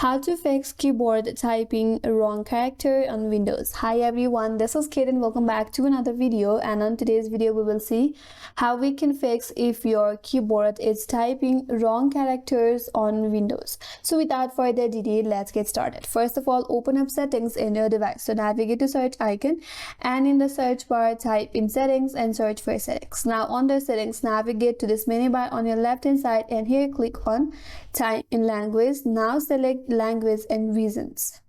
How to fix keyboard typing wrong character on Windows. Hi everyone, this is Kate and welcome back to another video. And on today's video we will see how we can fix if your keyboard is typing wrong characters on Windows. So without further delay, let's get started. First of all, open up settings in your device. So navigate to search icon and in the search bar type in settings and search for settings. Now under settings, navigate to this menu bar on your left hand side and here click on type in language. Now select language and reasons.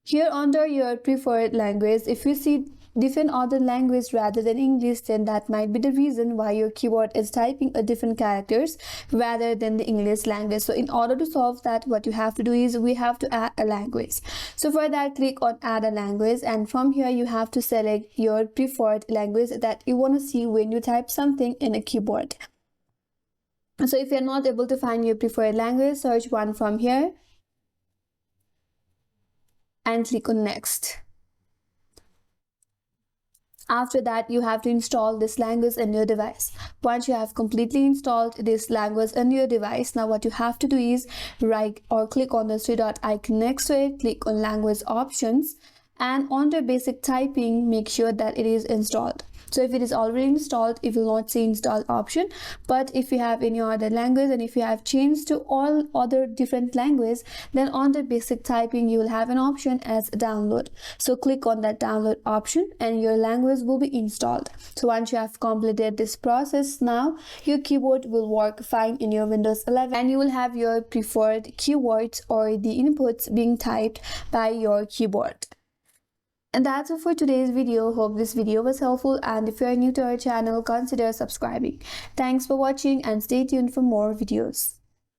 Here under your preferred language, if you see different other language rather than English, then that might be the reason why your keyboard is typing a different characters rather than the English language. So in order to solve that, what you have to do is we have to add a language. So for that, click on add a language, and from here you have to select your preferred language that you want to see when you type something in a keyboard. So if you're not able to find your preferred language, search one from here and click on next. After that, you have to install this language in your device. Once you have completely installed this language in your device, now what you have to do is right or click on the three dot icon next to it, click on language options, and under basic typing, make sure that it is installed. So if it is already installed, it will not say install option. But if you have any other language and if you have changed to all other different languages, then under basic typing, you will have an option as download. So click on that download option and your language will be installed. So once you have completed this process, now your keyboard will work fine in your Windows 11 and you will have your preferred keywords or the inputs being typed by your keyboard. And that's all for today's video. Hope this video was helpful, and if you are new to our channel, consider subscribing. Thanks for watching and stay tuned for more videos.